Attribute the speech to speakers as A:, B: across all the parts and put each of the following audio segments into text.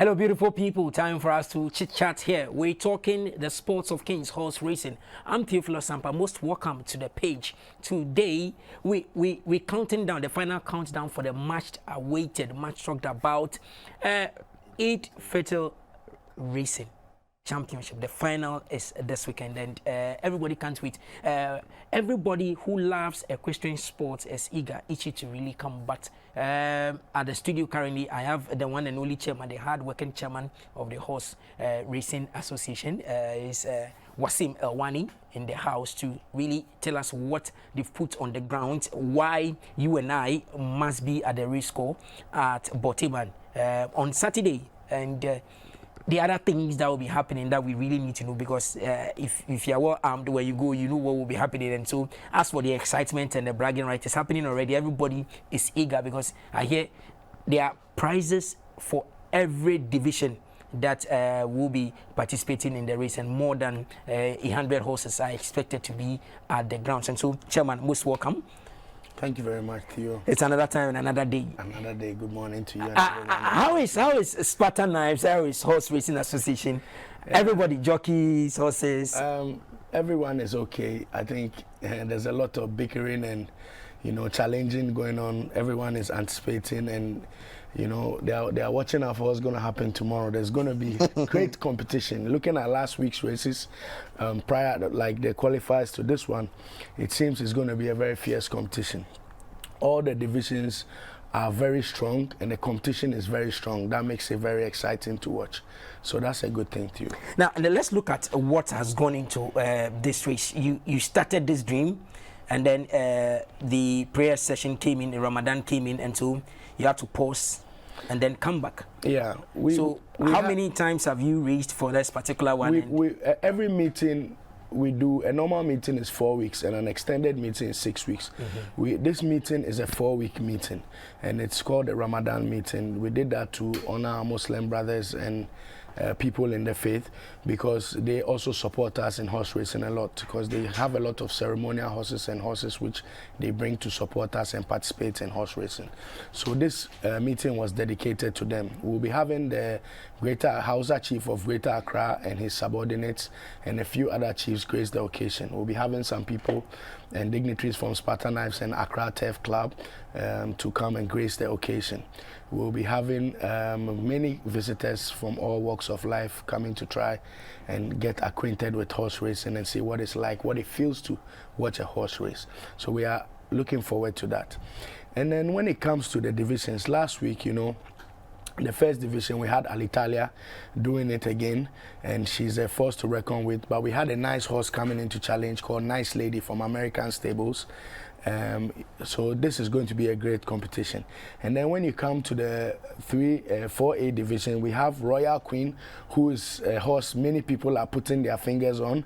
A: Hello, beautiful people. Time for us to chit chat here. We're talking the sports of Kings horse racing. I'm Theophilus Sampa. Most welcome to the page. Today, we counting down the final countdown for the much awaited, much talked about Eid Fatal Racing Championship. The final is this weekend, and everybody can't wait. Everybody who loves equestrian sports is eager, itchy to really come. But at the studio currently, I have the one and only chairman, the hard-working chairman of the Horse Racing Association, is Waseem Helwani, in the house to really tell us what they've put on the ground, why you and I must be at the race course at Boteman on Saturday, and the other things that will be happening that we really need to know, because if you're well armed where you go, you know what will be happening. And so as for the excitement and the bragging right, it's happening already. Everybody is eager because I hear there are prizes for every division that will be participating in the race, and more than 100 horses are expected to be at the grounds. And so, Chairman, most welcome.
B: Thank you very much, Theo.
A: It's another time and another day.
B: Another day. Good morning to you.
A: How is Spartan Knives? How is Horse Racing Association? Everybody, jockeys, horses.
B: Everyone is okay. I think there's a lot of bickering and challenging going on. Everyone is anticipating, and they are watching out for what's going to happen tomorrow. There's going to be great competition. Looking at last week's races, prior, like the qualifiers to this one, it seems it's going to be a very fierce competition. All the divisions are very strong, and the competition is very strong. That makes it very exciting to watch. So that's a good thing too.
A: Now, let's look at what has gone into this race. You started this dream, and then the prayer session came in, the Ramadan came in, and so you had to pause and then come back.
B: Yeah.
A: How many times have you raised for this particular one?
B: Every meeting we do, a normal meeting is 4 weeks, and an extended meeting is 6 weeks. This meeting is a 4-week meeting, and it's called the Ramadan meeting. We did that to honor our Muslim brothers and people in the faith, because they also support us in horse racing a lot, because they have a lot of ceremonial horses and horses which they bring to support us and participate in horse racing. So this meeting was dedicated to them. We'll be having the Greater Hausa Chief of Greater Accra and his subordinates and a few other chiefs grace the occasion. We'll be having some people and dignitaries from Spartan Knives and Accra Turf Club to come and grace the occasion. We'll be having many visitors from all walks of life coming to try and get acquainted with horse racing and see what it's like, what it feels to watch a horse race. So we are looking forward to that. And then when it comes to the divisions, last week, the first division, we had Alitalia doing it again, and she's a force to reckon with. But we had a nice horse coming into challenge called Nice Lady from American Stables. So this is going to be a great competition. And then when you come to the 4A division, we have Royal Queen, who is a horse many people are putting their fingers on.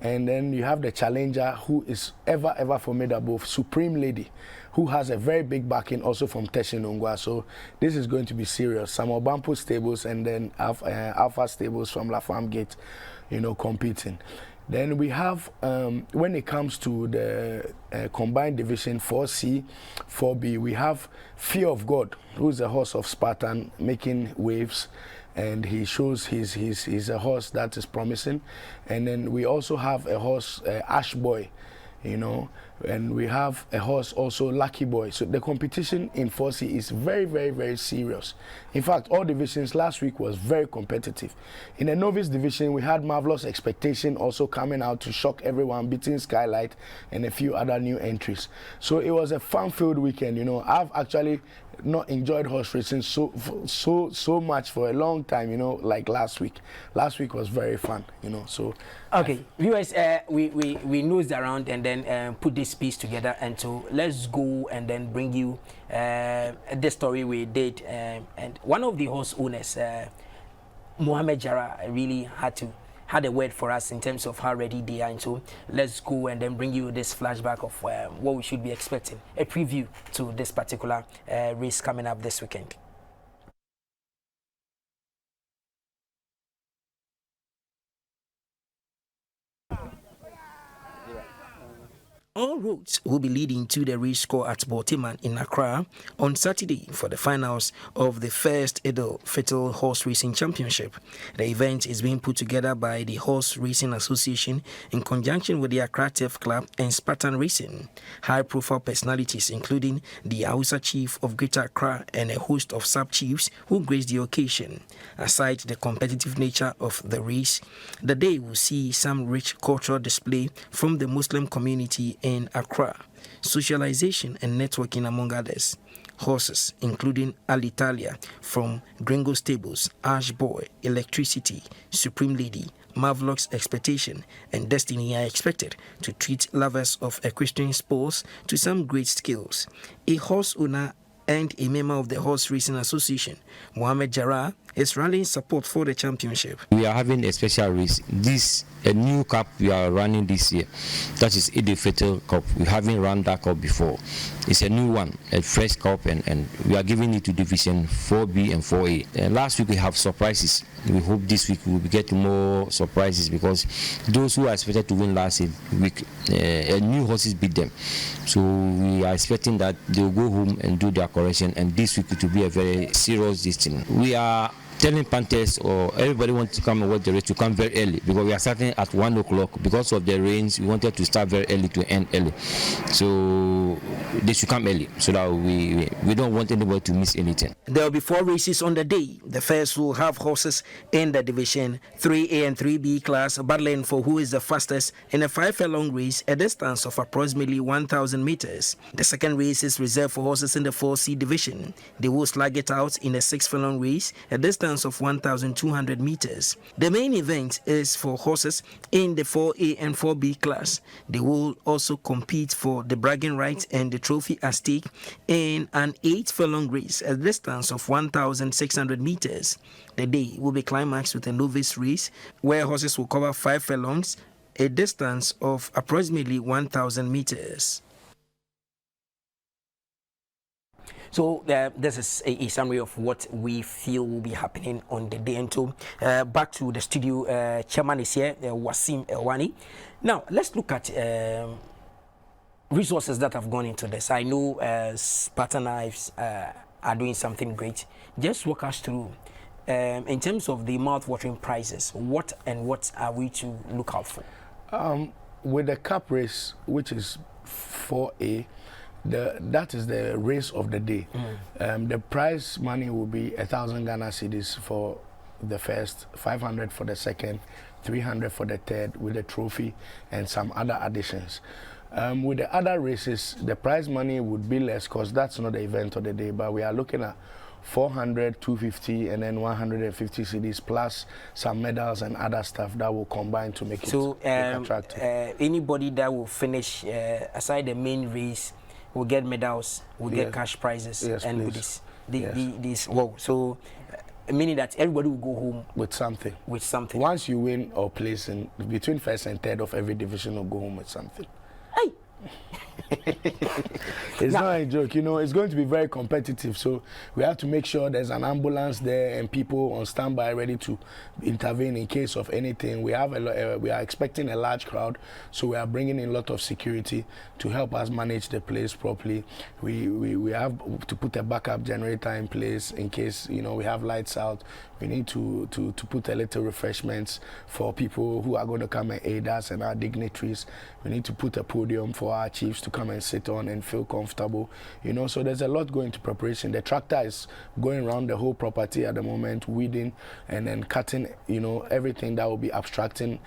B: And then you have the challenger, who is ever formidable, Supreme Lady, who has a very big backing also from Teshinungwa. So this is going to be serious. Some Obampo Stables and then Alpha Stables from La Farm Gate, competing. Then we have, when it comes to the combined division 4C, 4B, we have Fear of God, who's a horse of Spartan making waves, and he shows he's a horse that is promising. And then we also have a horse, Ash Boy, and we have a horse also, Lucky Boy. So the competition in 4C is very, very, very serious. In fact, all divisions last week was very competitive. In the novice division, we had Marvelous Expectation also coming out to shock everyone, beating Skylight and a few other new entries. So it was a fun-filled weekend. I've actually not enjoyed horse racing so much for a long time, like last week. Last week was very fun, so.
A: Okay, viewers, we nosed around and then put this piece together, and so let's go and then bring you the story we did. And one of the horse owners, Mohammed Jara, really had a word for us in terms of how ready they are. And so let's go and then bring you this flashback of what we should be expecting, a preview to this particular race coming up this weekend. All roads will be leading to the race score at Baltimore in Accra on Saturday for the finals of the first Idil Fitl Horse Racing Championship. The event is being put together by the Horse Racing Association in conjunction with the Accra Turf Club and Spartan Racing. High-profile personalities including the Hausa Chief of Greater Accra and a host of sub-chiefs who graced the occasion. Aside the competitive nature of the race, the day will see some rich cultural display from the Muslim community in Accra, socialization and networking among others. Horses including Alitalia from Gringo Stables, Ash Boy, Electricity, Supreme Lady, Marvelous Expectation and Destiny are expected to treat lovers of equestrian sports to some great skills. A horse owner and a member of the Horse Racing Association, Mohammed Jarrah, is rallying support for the championship.
C: We are having a special race. This a new cup we are running this year. That is Idil Fitl Cup. We haven't run that cup before. It's a new one, a fresh cup, and we are giving it to Division 4B and 4A. Last week we have surprises. We hope this week we will get more surprises because those who are expected to win last week, new horses beat them. So we are expecting that they will go home and do their correction, and this week it will be a very serious distance. We are telling Panthers or everybody wants to come and watch the race to come very early because we are starting at 1 o'clock. Because of the rains, we wanted to start very early to end early. So they should come early so that we don't want anybody to miss anything.
A: There will be 4 races on the day. The first will have horses in the Division 3A and 3B class battling for who is the fastest in a 5-furlong race, a distance of approximately 1,000 meters. The second race is reserved for horses in the 4C division. They will slug it out in a 6-furlong race, a distance of 1,200 meters. The main event is for horses in the 4A and 4B class. They will also compete for the bragging rights and the trophy at stake in an 8-furlong race, a distance of 1,600 meters. The day will be climaxed with a novice race where horses will cover 5 furlongs, a distance of approximately 1,000 meters. So this is a summary of what we feel will be happening on the day. And so back to the studio, chairman is here, Waseem Helwani. Now let's look at resources that have gone into this. I know Spartan Knives are doing something great. Just walk us through in terms of the mouth-watering prizes. What are we to look out for?
B: With the cup race, which is 4A. That is the race of the day. The prize money will be 1,000 Ghana cedis for the first, 500 for the second, 300 for the third, with a trophy and some other additions. With the other races, the prize money would be less because that's not the event of the day, but we are looking at 400, 250, and then 150 cedis plus some medals and other stuff that will combine to make it attractive.
A: Anybody that will finish aside the main race will get medals, will get cash prizes, and with this. So meaning that everybody will go home
B: with something.
A: Once
B: you win or place in between first and third of every division, will go home with something.
A: Hey.
B: It's not a joke, you know. It's going to be very competitive, so we have to make sure there's an ambulance there and people on standby ready to intervene in case of anything. We have we are expecting a large crowd, so we are bringing in a lot of security to help us manage the place properly. We have to put a backup generator in place in case, you know, we have lights out. We need to put a little refreshments for people who are going to come and aid us and our dignitaries. We need to put a podium for our chiefs to come and sit on and feel comfortable, you know. So there's a lot going to preparation. The tractor is going around the whole property at the moment, weeding and then cutting, you know, everything that will be obstructing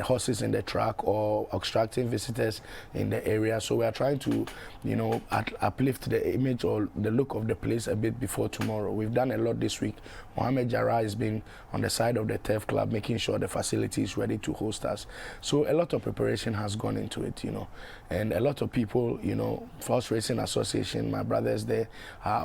B: horses in the track or obstructing visitors in the area. So we are trying to, you know, uplift the image or the look of the place a bit before tomorrow. We've done a lot this week. Mohammed Jarrah has been on the side of the turf club, making sure the facility is ready to host us. So a lot of preparation has gone into it, you know, and a lot of people, you know, Horse Racing Association, my brothers there,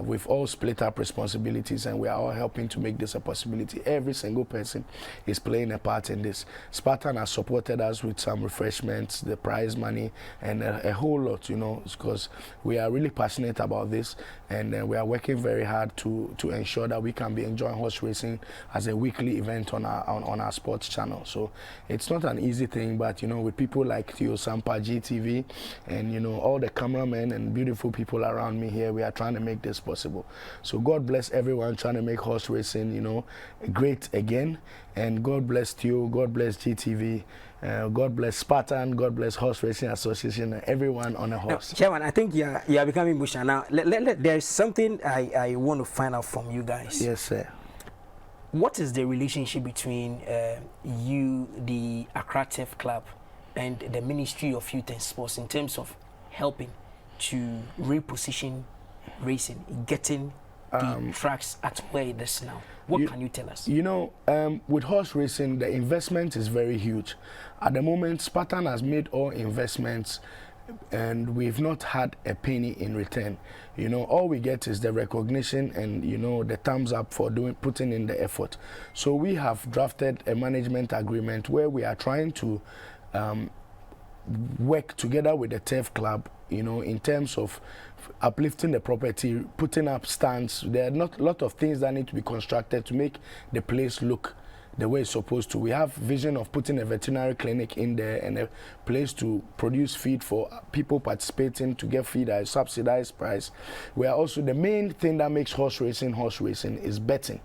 B: we've all split up responsibilities and we are all helping to make this a possibility. Every single person is playing a part in this. Spartan has supported us with some refreshments, the prize money, and a whole lot, you know, because we are really passionate about this, and we are working very hard to ensure that we can be enjoying horse racing as a weekly event on our sports channel. So it's not an easy thing, but you know, with people like Theo Sampa, GTV, and, you know, all the cameramen and beautiful people around me here. We are trying to make this possible. So God bless everyone trying to make horse racing, you know, great again. And God bless you, God bless GTV, God bless Spartan, God bless Horse Racing Association, and everyone on a horse.
A: Now, Chairman, I think you are becoming Busha now. There's something I want to find out from you guys.
B: Yes, sir.
A: What is the relationship between you, the Accra Turf Club, and the Ministry of Youth and Sports in terms of helping to reposition racing, getting the tracks at where it is now? What can you tell us?
B: You know, with horse racing, the investment is very huge. At the moment, Spartan has made all investments and we've not had a penny in return. You know, all we get is the recognition and, you know, the thumbs up for putting in the effort. So we have drafted a management agreement where we are trying to work together with the turf club, you know, in terms of uplifting the property, putting up stands. There are not a lot of things that need to be constructed to make the place look the way it's supposed to. We have vision of putting a veterinary clinic in there and a place to produce feed for people participating to get feed at a subsidized price. We are also, the main thing that makes horse racing is betting.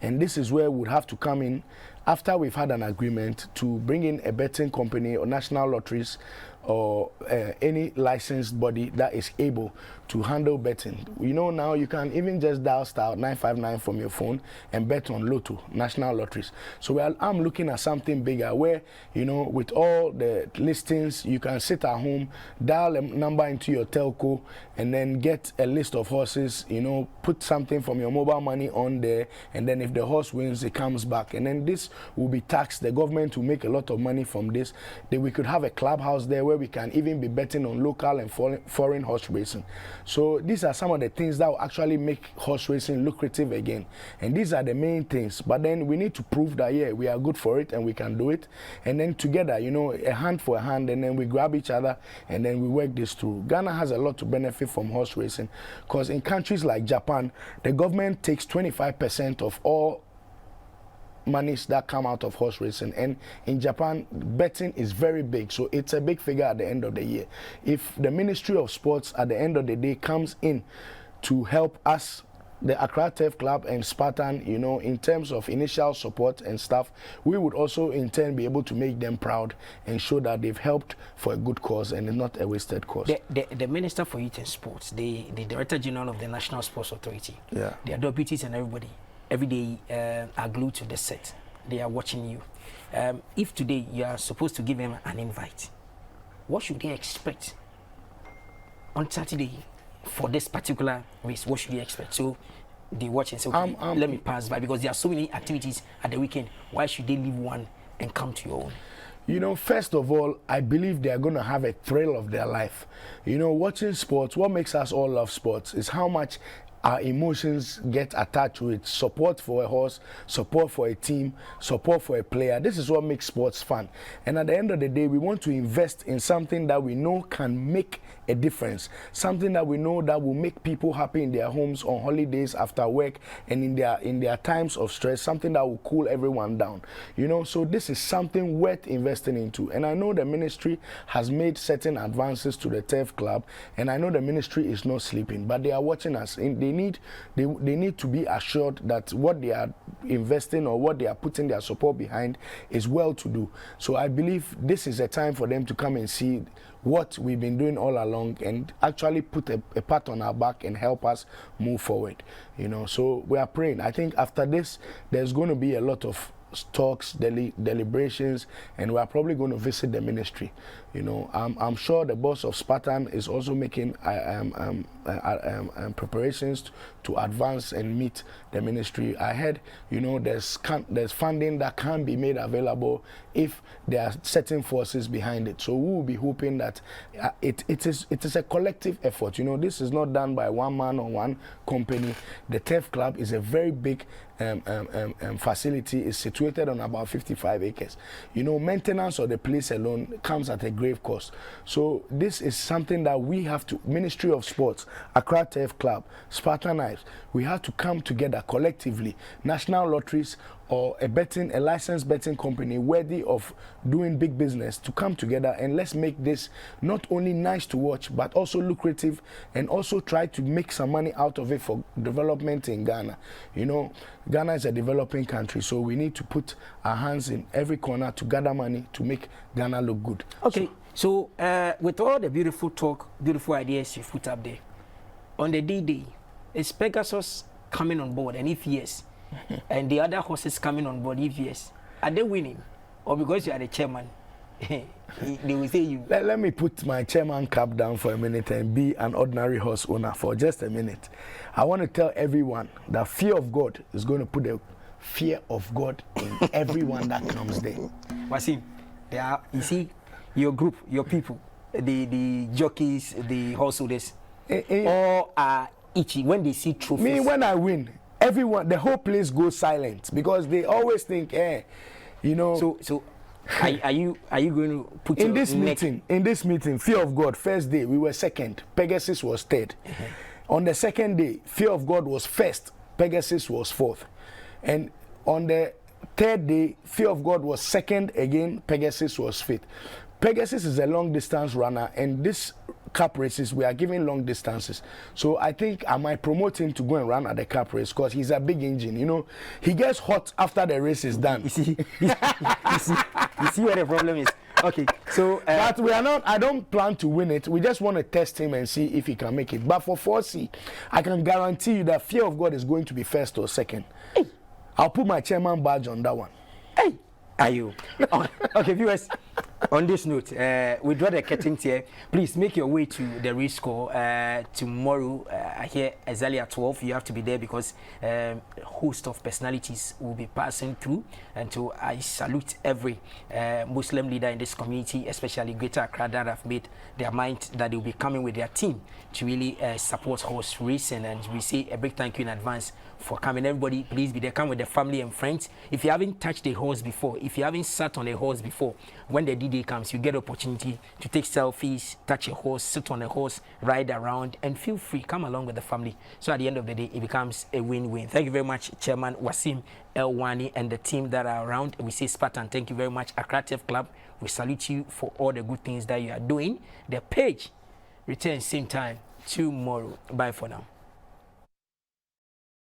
B: And this is where we would have to come in after we've had an agreement to bring in a betting company or national lotteries or any licensed body that is able to handle betting. You know, now you can even just dial star 959 from your phone and bet on Lotto, national lotteries. So I'm looking at something bigger where, you know, with all the listings, you can sit at home, dial a number into your telco, and then get a list of horses, you know, put something from your mobile money on there, and then if the horse wins, it comes back. And then this will be taxed. The government will make a lot of money from this. Then we could have a clubhouse there where we can even be betting on local and foreign horse racing. So these are some of the things that will actually make horse racing lucrative again. And these are the main things. But then we need to prove that, yeah, we are good for it and we can do it. And then together, you know, a hand for a hand, and then we grab each other and then we work this through. Ghana has a lot to benefit from horse racing because in countries like Japan, the government takes 25% of all monies that come out of horse racing, and in Japan betting is very big, so it's a big figure at the end of the year. If the Ministry of Sports at the end of the day comes in to help us, the Accra Turf Club and Spartan, you know, in terms of initial support and stuff, we would also in turn be able to make them proud and show that they've helped for a good cause and not a wasted cause.
A: The Minister for Youth and Sports, the Director General of the National Sports Authority,
B: yeah,
A: their deputies and everybody, every day are glued to the set. They are watching you. If today you are supposed to give them an invite, what should they expect on Saturday for this particular race? What should they expect? So they watch and say, okay, let me pass by, because there are so many activities at the weekend. Why should they leave one and come to your own?
B: You know, first of all, I believe they are going to have a thrill of their life. You know, watching sports, what makes us all love sports is how much our emotions get attached to it. Support for a horse, support for a team, support for a player. This is what makes sports fun. And at the end of the day, we want to invest in something that we know can make a difference, something that we know that will make people happy in their homes, on holidays, after work, and in their times of stress, something that will cool everyone down. You know, so this is something worth investing into. And I know the ministry has made certain advances to the turf club, and I know the ministry is not sleeping, but they are watching us. They need to be assured that what they are investing or what they are putting their support behind is well to do. So I believe this is a time for them to come and see what we've been doing all along and actually put a pat on our back and help us move forward. You know, so we are praying. I think after this, there's going to be a lot of talks, deliberations, and we are probably going to visit the ministry. You know, I'm sure the boss of Spartan is also making preparations to advance and meet the ministry. I heard, you know, there's funding that can be made available if there are certain forces behind it. So we will be hoping that it is a collective effort. You know, this is not done by one man or one company. The turf club is a very big facility. Is situated on about 55 acres. You know, maintenance of the place alone comes at a grave cost. So this is something that we have to, Ministry of Sports, Accra Turf Club, Spartan Knives, we have to come together collectively, national lotteries or a licensed betting company worthy of doing big business, to come together and let's make this not only nice to watch but also lucrative, and also try to make some money out of it for development in Ghana. You know, Ghana is a developing country, so we need to put our hands in every corner to gather money to make Ghana look good.
A: Okay, so with all the beautiful talk, beautiful ideas you put up there, on the D-Day, is Pegasus coming on board? And if yes, and the other horses coming on board, if yes, are they winning? Or because you are the chairman, they will say you...
B: Let me put my chairman cap down for a minute and be an ordinary horse owner for just a minute. I want to tell everyone that fear of God is going to put the fear of God in everyone that comes there.
A: Waseem, they are, you see, your group, your people, the jockeys, the horse owners, all are itchy when they see trophies.
B: Me, when I win, everyone, the whole place goes silent because they always think, you know.
A: So are you going to put
B: in this meeting, fear of God, first day we were second, Pegasus was third. On the second day, fear of God was first, Pegasus was fourth. And on the third day, fear of God was second again, Pegasus was fifth. Pegasus is a long distance runner, and this cup races we are giving long distances. So I think I might promote him to go and run at the cup race because he's a big engine. You know, he gets hot after the race is done.
A: You see where the problem is. Okay, so
B: but we are not. I don't plan to win it. We just want to test him and see if he can make it. But for 4C, I can guarantee you that fear of God is going to be first or second.
A: Hey.
B: I'll put my chairman badge on that one.
A: Hey, are you? Okay, viewers. On this note, we draw the curtain here. Please make your way to the race score tomorrow. Here exactly at 12. You have to be there because a host of personalities will be passing through. And so I salute every Muslim leader in this community, especially Greater Accra, that have made their mind that they will be coming with their team to really support horse racing. And we say a big thank you in advance for coming. Everybody, please be there. Come with the family and friends. If you haven't touched a horse before, if you haven't sat on a horse before, when the D-Day comes, you get opportunity to take selfies, touch a horse, sit on a horse, ride around, and feel free. Come along with the family. So at the end of the day, it becomes a win-win. Thank you very much, Chairman Waseem Helwani and the team that are around. We say Spartan, thank you very much. Accra Turf Club, we salute you for all the good things that you are doing. The page returns same time tomorrow. Bye for now.